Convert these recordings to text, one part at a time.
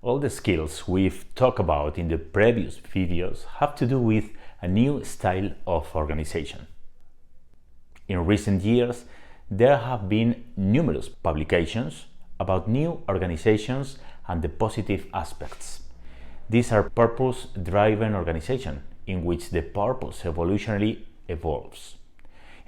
All the skills we've talked about in the previous videos have to do with a new style of organization. In recent years, there have been numerous publications about new organizations and the positive aspects. These are purpose-driven organizations in which the purpose evolutionarily evolves.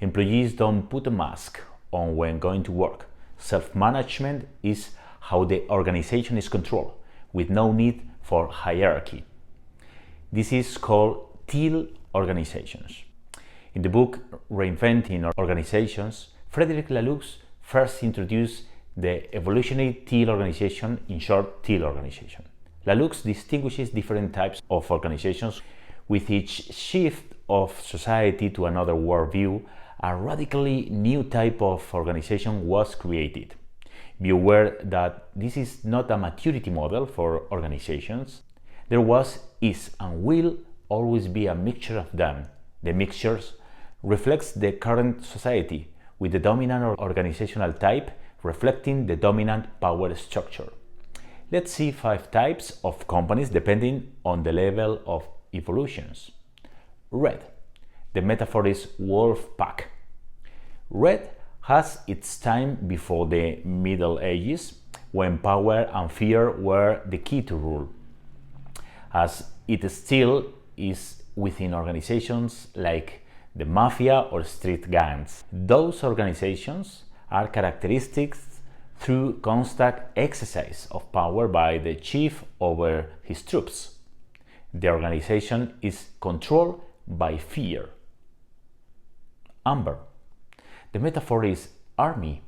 Employees don't put a mask on when going to work. Self-management is how the organization is controlled, with no need for hierarchy. This is called teal organizations. In the book Reinventing Organizations, Frederick Laloux first introduced the evolutionary teal organization, in short, teal organization. Laloux distinguishes different types of organizations. With each shift of society to another worldview, a radically new type of organization was created. Be aware that this is not a maturity model for organizations. There was, is, and will always be a mixture of them. The mixture reflects the current society, with the dominant organizational type reflecting the dominant power structure. Let's see 5 types of companies depending on the level of evolutions. Red. The metaphor is wolf pack. Red has its time before the Middle Ages, when power and fear were the key to rule, as it still is within organizations like the mafia or street gangs. Those organizations are characteristic through constant exercise of power by the chief over his troops. The organization is controlled by fear. Amber. The metaphor is army.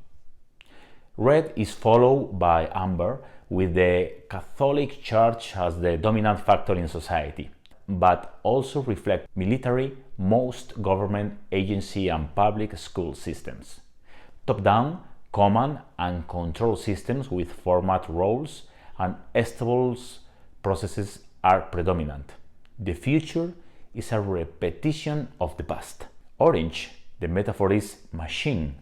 Red is followed by amber, with the Catholic Church as the dominant factor in society, but also reflect military, most government agency and public school systems. Top-down, command and control systems with format roles and estables processes are predominant. The future is a repetition of the past. Orange. The metaphor is machine.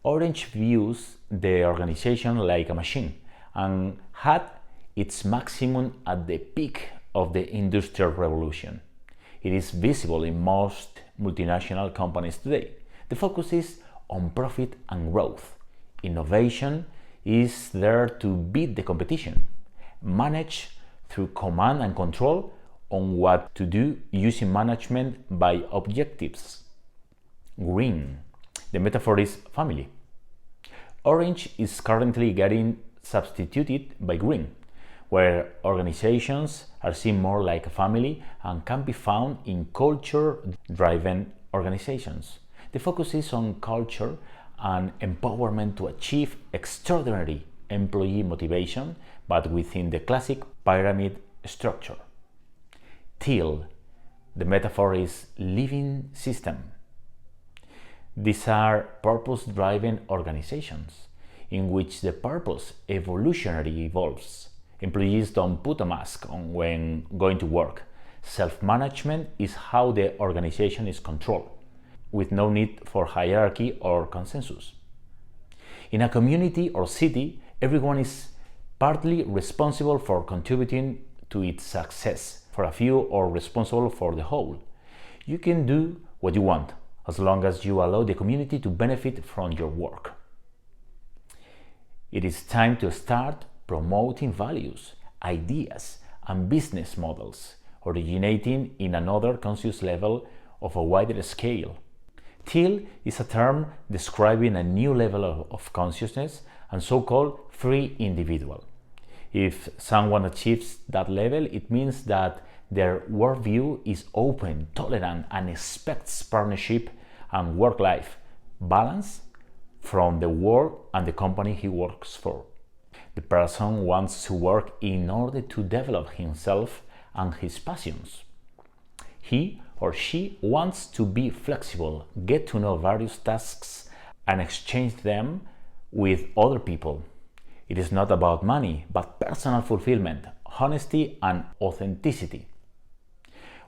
Orange views the organization like a machine and had its maximum at the peak of the Industrial Revolution. It is visible in most multinational companies today. The focus is on profit and growth. Innovation is there to beat the competition. Manage through command and control on what to do, using management by objectives. Green. The metaphor is family. Orange is currently getting substituted by green, where organizations are seen more like a family and can be found in culture-driven organizations. The focus is on culture and empowerment to achieve extraordinary employee motivation, but within the classic pyramid structure. Teal. The metaphor is living system. These are purpose-driven organizations in which the purpose evolutionarily evolves. Employees don't put a mask on when going to work. Self-management is how the organization is controlled, with no need for hierarchy or consensus. In a community or city, everyone is partly responsible for contributing to its success. For a few are responsible for the whole. You can do what you want, as long as you allow the community to benefit from your work. It is time to start promoting values, ideas, and business models originating in another conscious level of a wider scale. Teal is a term describing a new level of consciousness and so-called free individual. If someone achieves that level, it means that their worldview is open, tolerant, and expects partnership and work-life balance from the work and the company he works for. The person wants to work in order to develop himself and his passions. He or she wants to be flexible, get to know various tasks, and exchange them with other people. It is not about money, but personal fulfillment, honesty, and authenticity.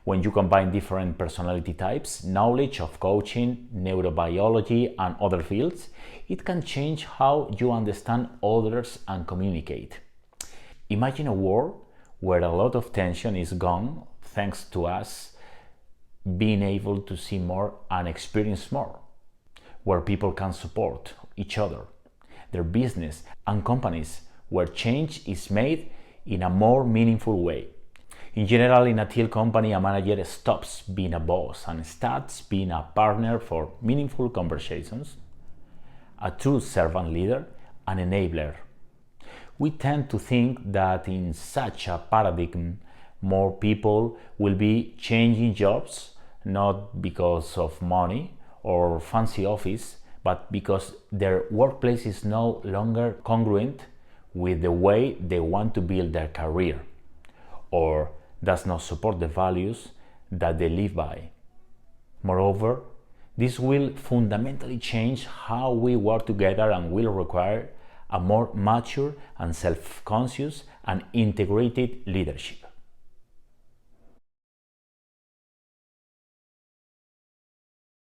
When you combine different personality types, knowledge of coaching, neurobiology, and other fields, it can change how you understand others and communicate. Imagine a world where a lot of tension is gone thanks to us being able to see more and experience more, where people can support each other, their business and companies, where change is made in a more meaningful way. In general, in a teal company, a manager stops being a boss and starts being a partner for meaningful conversations, a true servant leader, an enabler. We tend to think that in such a paradigm, more people will be changing jobs, not because of money or fancy office, but because their workplace is no longer congruent with the way they want to build their career, or does not support the values that they live by. Moreover, this will fundamentally change how we work together and will require a more mature and self-conscious and integrated leadership.